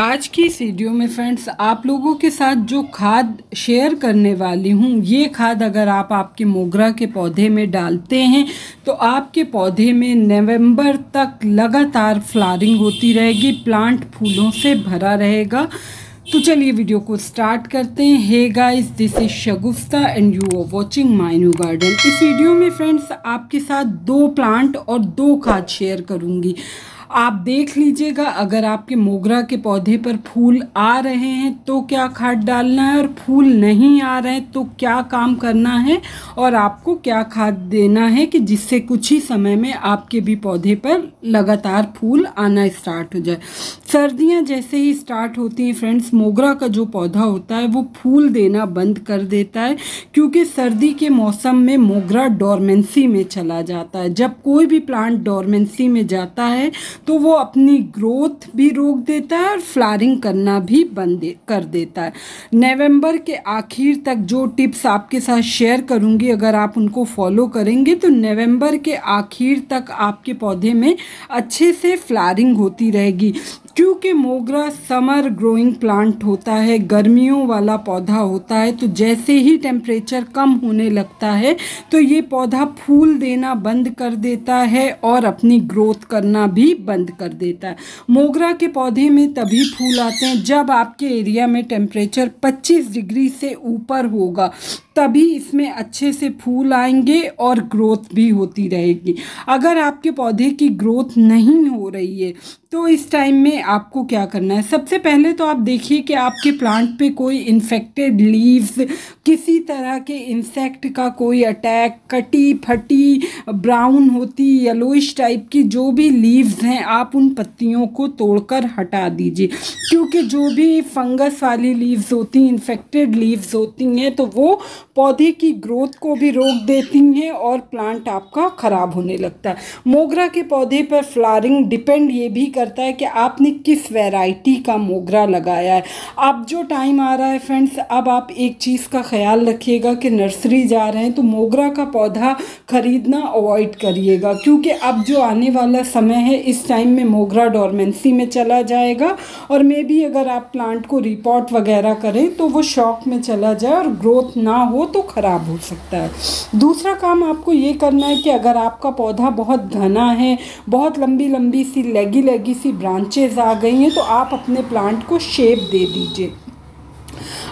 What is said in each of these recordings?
आज की इस वीडियो में फ्रेंड्स आप लोगों के साथ जो खाद शेयर करने वाली हूँ, ये खाद अगर आप आपके मोगरा के पौधे में डालते हैं तो आपके पौधे में नवंबर तक लगातार फ्लावरिंग होती रहेगी, प्लांट फूलों से भरा रहेगा। तो चलिए वीडियो को स्टार्ट करते हैं। Hey guys, this is Shagufta and you are watching my new garden. इस वीडियो में फ्रेंड्स आपके साथ 2 प्लांट और 2 खाद शेयर करूंगी। आप देख लीजिएगा, अगर आपके मोगरा के पौधे पर फूल आ रहे हैं तो क्या खाद डालना है, और फूल नहीं आ रहे हैं तो क्या काम करना है, और आपको क्या खाद देना है कि जिससे कुछ ही समय में आपके भी पौधे पर लगातार फूल आना स्टार्ट हो जाए। सर्दियां जैसे ही स्टार्ट होती हैं फ्रेंड्स, मोगरा का जो पौधा होता है वो फूल देना बंद कर देता है, क्योंकि सर्दी के मौसम में मोगरा डोरमेंसी में चला जाता है। जब कोई भी प्लांट डोरमेंसी में जाता है तो वो अपनी ग्रोथ भी रोक देता है और फ्लावरिंग करना भी बंद कर देता है। नवंबर के आखिर तक जो टिप्स आपके साथ शेयर करूंगी, अगर आप उनको फॉलो करेंगे तो नवंबर के आखिर तक आपके पौधे में अच्छे से फ्लावरिंग होती रहेगी। क्योंकि मोगरा समर ग्रोइंग प्लांट होता है, गर्मियों वाला पौधा होता है, तो जैसे ही टेम्परेचर कम होने लगता है तो ये पौधा फूल देना बंद कर देता है और अपनी ग्रोथ करना भी बंद कर देता है। मोगरा के पौधे में तभी फूल आते हैं जब आपके एरिया में टेम्परेचर 25 डिग्री से ऊपर होगा, तभी इसमें अच्छे से फूल आएंगे और ग्रोथ भी होती रहेगी। अगर आपके पौधे की ग्रोथ नहीं हो रही है तो इस टाइम में आपको क्या करना है। सबसे पहले तो आप देखिए कि आपके प्लांट पे कोई इन्फेक्टेड लीव्स, किसी तरह के इंसेक्ट का कोई अटैक, कटी फटी ब्राउन होती येलोइश टाइप की जो भी लीव्स हैं, आप उन पत्तियों को तोड़कर हटा दीजिए। क्योंकि जो भी फंगस वाली लीव्स होती हैं, इन्फेक्टेड लीव्स होती हैं, तो वो पौधे की ग्रोथ को भी रोक देती हैं और प्लांट आपका ख़राब होने लगता है। मोगरा के पौधे पर फ्लावरिंग डिपेंड ये भी करता है कि आपने किस वैरायटी का मोगरा लगाया है। अब जो टाइम आ रहा है फ्रेंड्स, अब आप एक चीज़ का ख्याल रखिएगा कि नर्सरी जा रहे हैं तो मोगरा का पौधा खरीदना अवॉइड करिएगा, क्योंकि अब जो आने वाला समय है इस टाइम में मोगरा डोरमेंसी में चला जाएगा और मे बी अगर आप प्लांट को रिपोर्ट वगैरह करें तो वो शॉक में चला जाए और ग्रोथ ना हो तो ख़राब हो सकता है। दूसरा काम आपको ये करना है कि अगर आपका पौधा बहुत घना है, बहुत लंबी लंबी सी लेगी सी ब्रांचेज आ गई हैं, तो आप अपने प्लांट को शेप दे दीजिए।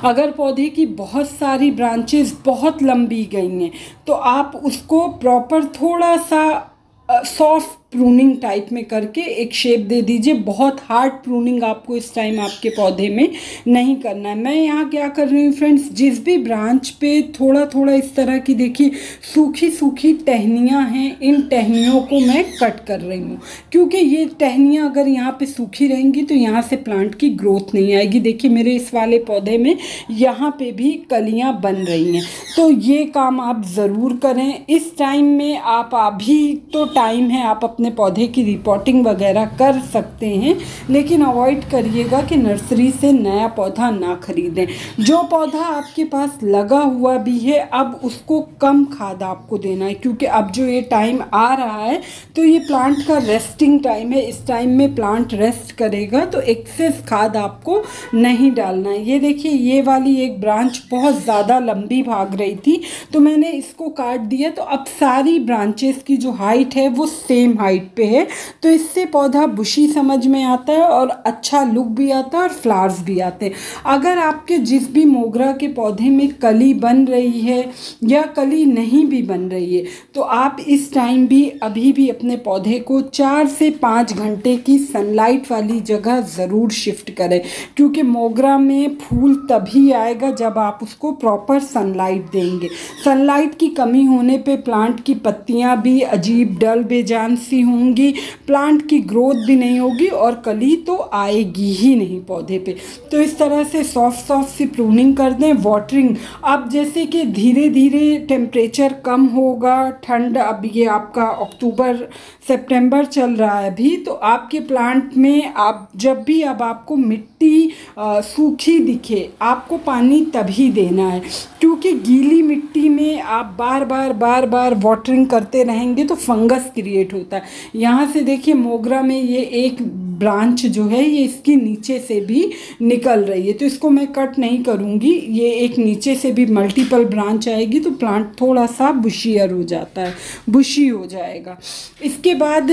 अगर पौधे की बहुत सारी ब्रांचेस बहुत लंबी गई हैं तो आप उसको प्रॉपर थोड़ा सा सॉफ्ट प्रूनिंग टाइप में करके एक शेप दे दीजिए। बहुत हार्ड प्रूनिंग आपको इस टाइम आपके पौधे में नहीं करना है। मैं यहाँ क्या कर रही हूँ फ्रेंड्स, जिस भी ब्रांच पे थोड़ा थोड़ा इस तरह की देखिए सूखी सूखी टहनियाँ हैं, इन टहनियों को मैं कट कर रही हूँ, क्योंकि ये टहनियाँ अगर यहाँ पे सूखी रहेंगी तो यहाँ से प्लांट की ग्रोथ नहीं आएगी। देखिए मेरे इस वाले पौधे में यहाँ पे भी कलियाँ बन रही हैं, तो ये काम आप ज़रूर करें इस टाइम में। आप अभी तो टाइम है, आप अपने पौधे की रिपोर्टिंग वगैरह कर सकते हैं, लेकिन अवॉइड करिएगा कि नर्सरी से नया पौधा ना खरीदें। जो पौधा आपके पास लगा हुआ भी है अब उसको कम खाद आपको देना है, क्योंकि अब जो ये टाइम आ रहा है तो ये प्लांट का रेस्टिंग टाइम है। इस टाइम में प्लांट रेस्ट करेगा तो एक्सेस खाद आपको नहीं डालना है। ये देखिए ये वाली एक ब्रांच बहुत ज़्यादा लंबी भाग रही थी तो मैंने इसको काट दिया, तो अब सारी ब्रांचेस की जो हाइट है वो सेम हाइट पे है, तो इससे पौधा बुशी समझ में आता है और अच्छा लुक भी आता है और फ्लावर्स भी आते हैं। अगर आपके जिस भी मोगरा के पौधे में कली बन रही है या कली नहीं भी बन रही है तो आप इस टाइम भी अभी भी अपने पौधे को 4 से 5 घंटे की सनलाइट वाली जगह ज़रूर शिफ्ट करें, क्योंकि मोगरा में फूल तभी आएगा जब आप उसको प्रॉपर सनलाइट देंगे। सनलाइट की कमी होने पे प्लांट की पत्तियां भी अजीब डल बेजान सी होंगी, प्लांट की ग्रोथ भी नहीं होगी और कली तो आएगी ही नहीं पौधे पे। तो इस तरह से सॉफ्ट सी प्रूनिंग कर दें। वाटरिंग, अब जैसे कि धीरे धीरे टेम्परेचर कम होगा, ठंड, अब ये आपका अक्टूबर सितंबर चल रहा है अभी, तो आपके प्लांट में आप जब भी अब आपको मिट्टी सूखी दिखे आपको पानी तभी देना है, क्योंकि गीली मिट्टी में आप बार बार वाटरिंग करते रहेंगे तो फंगस क्रिएट होता है। यहाँ से देखिए मोगरा में ये एक ब्रांच जो है ये इसकी नीचे से भी निकल रही है, तो इसको मैं कट नहीं करूँगी। ये एक नीचे से भी मल्टीपल ब्रांच आएगी तो प्लांट थोड़ा सा बुशियर हो जाता है, बुशी हो जाएगा। इसके बाद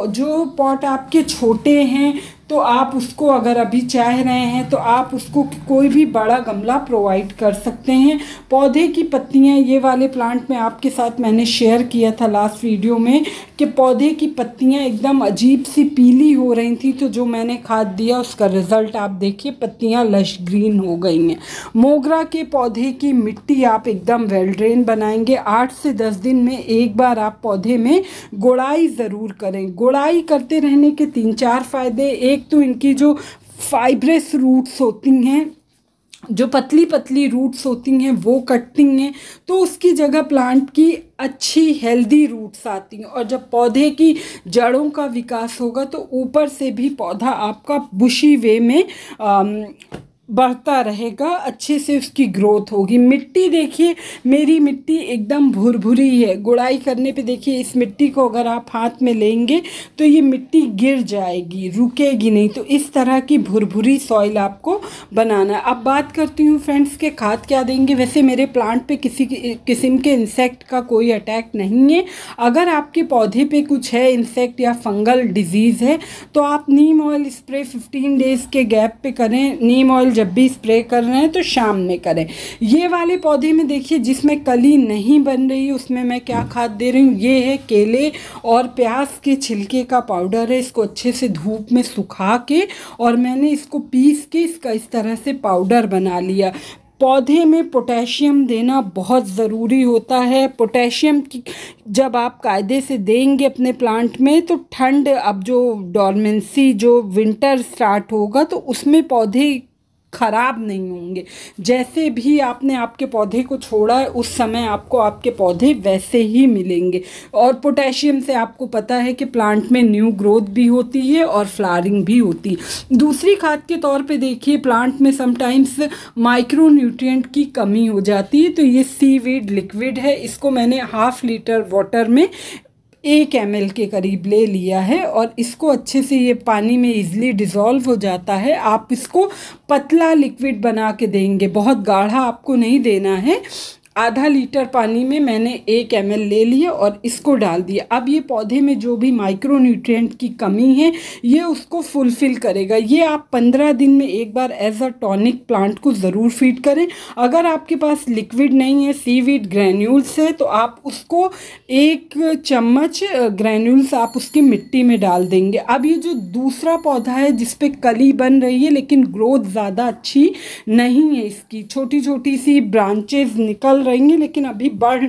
जो पॉट आपके छोटे हैं तो आप उसको अगर अभी चाह रहे हैं तो आप उसको कोई भी बड़ा गमला प्रोवाइड कर सकते हैं। पौधे की पत्तियां, ये वाले प्लांट में आपके साथ मैंने शेयर किया था लास्ट वीडियो में कि पौधे की पत्तियां एकदम अजीब सी पीली हो रही थी, तो जो मैंने खाद दिया उसका रिज़ल्ट आप देखिए, पत्तियां लश ग्रीन हो गई हैं। मोगरा के पौधे की मिट्टी आप एकदम वेल ड्रेन बनाएंगे। 8 से 10 दिन में एक बार आप पौधे में गुड़ाई ज़रूर करें। गुड़ाई करते रहने के 3-4 फ़ायदे। एक तो इनकी जो फाइब्रस रूट्स होती हैं, जो पतली पतली रूट्स होती हैं वो कटती हैं, तो उसकी जगह प्लांट की अच्छी हेल्दी रूट्स आती हैं। और जब पौधे की जड़ों का विकास होगा तो ऊपर से भी पौधा आपका बुशी वे में बढ़ता रहेगा, अच्छे से उसकी ग्रोथ होगी। मिट्टी देखिए, मेरी मिट्टी एकदम भुरभुरी है। गुड़ाई करने पे देखिए, इस मिट्टी को अगर आप हाथ में लेंगे तो ये मिट्टी गिर जाएगी, रुकेगी नहीं। तो इस तरह की भुरभुरी सॉइल आपको बनाना है। अब बात करती हूँ फ्रेंड्स के खाद क्या देंगे। वैसे मेरे प्लांट पे किसी किस्म के इंसेक्ट का कोई अटैक नहीं है। अगर आपके पौधे पे कुछ है, इंसेक्ट या फंगल डिजीज़ है, तो आप नीम ऑयल स्प्रे 15 डेज़ के गैप पे करें। नीम ऑयल जब भी स्प्रे कर रहे हैं तो शाम में करें। ये वाले पौधे में देखिए, जिसमें कली नहीं बन रही, उसमें मैं क्या खाद दे रही हूँ, ये है केले और प्याज के छिलके का पाउडर है। इसको अच्छे से धूप में सुखा के और मैंने इसको पीस के इसका इस तरह से पाउडर बना लिया। पौधे में पोटेशियम देना बहुत ज़रूरी होता है। पोटेशियम की जब आप कायदे से देंगे अपने प्लांट में तो ठंड, अब जो डॉर्मेंसी, जो विंटर स्टार्ट होगा तो उसमें पौधे ख़राब नहीं होंगे। जैसे भी आपने आपके पौधे को छोड़ा है उस समय आपको आपके पौधे वैसे ही मिलेंगे। और पोटेशियम से आपको पता है कि प्लांट में न्यू ग्रोथ भी होती है और फ्लावरिंग भी होती है। दूसरी खाद के तौर पे देखिए, प्लांट में समटाइम्स माइक्रो न्यूट्रिएंट की कमी हो जाती है, तो ये सीवीड लिक्विड है। इसको मैंने 1/2 लीटर वाटर में 1 ml के करीब ले लिया है और इसको अच्छे से, ये पानी में इजीली डिज़ोल्व हो जाता है। आप इसको पतला लिक्विड बना के देंगे, बहुत गाढ़ा आपको नहीं देना है। 1/2 लीटर पानी में मैंने 1 ml ले लिया और इसको डाल दिया। अब ये पौधे में जो भी माइक्रो न्यूट्रिएंट की कमी है ये उसको फुलफ़िल करेगा। ये आप 15 दिन में एक बार एज अ टॉनिक प्लांट को ज़रूर फीड करें। अगर आपके पास लिक्विड नहीं है, सीवीड ग्रैन्यूल्स है, तो आप उसको 1 चम्मच ग्रैन्यूल्स आप उसकी मिट्टी में डाल देंगे। अब ये जो दूसरा पौधा है जिस पे कली बन रही है लेकिन ग्रोथ ज़्यादा अच्छी नहीं है, इसकी छोटी छोटी सी ब्रांचेस निकल रहेंगे लेकिन अभी बढ़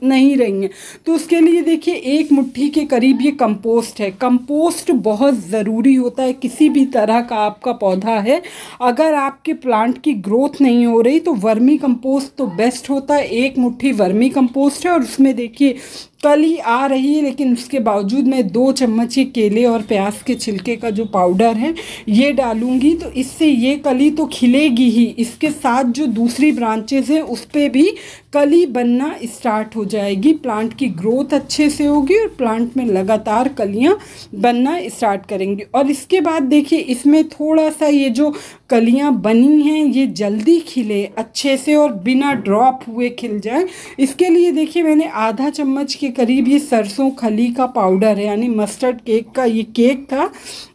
नहीं रही हैं, तो उसके लिए देखिए 1 मुट्ठी के करीब ये कंपोस्ट है। कंपोस्ट बहुत ज़रूरी होता है किसी भी तरह का आपका पौधा है। अगर आपके प्लांट की ग्रोथ नहीं हो रही तो वर्मी कंपोस्ट तो बेस्ट होता है। 1 मुट्ठी वर्मी कंपोस्ट है और उसमें देखिए कली आ रही है, लेकिन उसके बावजूद मैं 2 चम्मच ये केले और प्याज के छिलके का जो पाउडर है ये डालूंगी, तो इससे ये कली तो खिलेगी ही, इसके साथ जो दूसरी ब्रांचेस हैं उस पर भी कली बनना स्टार्ट हो जाएगी। प्लांट की ग्रोथ अच्छे से होगी और प्लांट में लगातार कलियां बनना स्टार्ट करेंगी। और इसके बाद देखिए इसमें थोड़ा सा ये जो कलियां बनी हैं ये जल्दी खिले अच्छे से और बिना ड्रॉप हुए खिल जाए, इसके लिए देखिए मैंने 1/2 चम्मच के करीब ये सरसों खली का पाउडर है, यानी मस्टर्ड केक का ये केक था,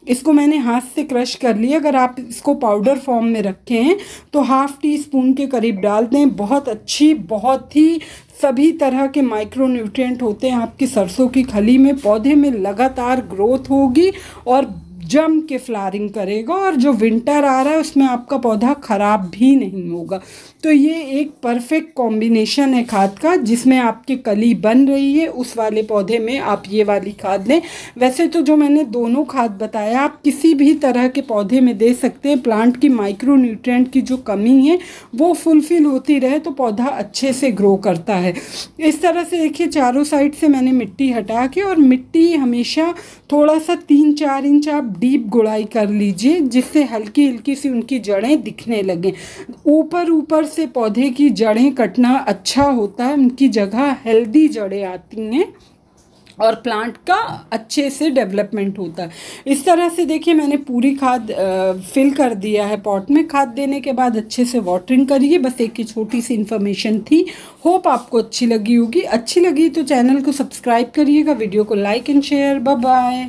इसको मैंने हाथ से क्रश कर लिया। अगर आप इसको पाउडर फॉर्म में रखे हैं तो 1/2 टीस्पून के करीब डाल दें। बहुत अच्छी, बहुत ही सभी तरह के माइक्रो न्यूट्रिएंट होते हैं आपकी सरसों की खली में। पौधे में लगातार ग्रोथ होगी और जम के फ्लावरिंग करेगा और जो विंटर आ रहा है उसमें आपका पौधा ख़राब भी नहीं होगा। तो ये एक परफेक्ट कॉम्बिनेशन है खाद का, जिसमें आपकी कली बन रही है उस वाले पौधे में आप ये वाली खाद लें। वैसे तो जो मैंने दोनों खाद बताया आप किसी भी तरह के पौधे में दे सकते हैं। प्लांट की माइक्रो न्यूट्रिएंट की जो कमी है वो फुलफ़िल होती रहे तो पौधा अच्छे से ग्रो करता है। इस तरह से देखिए चारों साइड से मैंने मिट्टी हटा के, और मिट्टी हमेशा थोड़ा सा 3-4 इंच आप डीप गुड़ाई कर लीजिए, जिससे हल्की हल्की सी उनकी जड़ें दिखने लगें। ऊपर से पौधे की जड़ें कटना अच्छा होता है, उनकी जगह हेल्दी जड़ें आती हैं। और प्लांट का अच्छे से डेवलपमेंट होता है। इस तरह से देखिए मैंने पूरी खाद फिल कर दिया है पॉट में। खाद देने के बाद अच्छे से वाटरिंग करिए। बस एक ही छोटी सी इन्फॉर्मेशन थी। होप आपको अच्छी लगी होगी। अच्छी लगी तो चैनल को सब्सक्राइब करिएगा, वीडियो को like and share. Bye bye.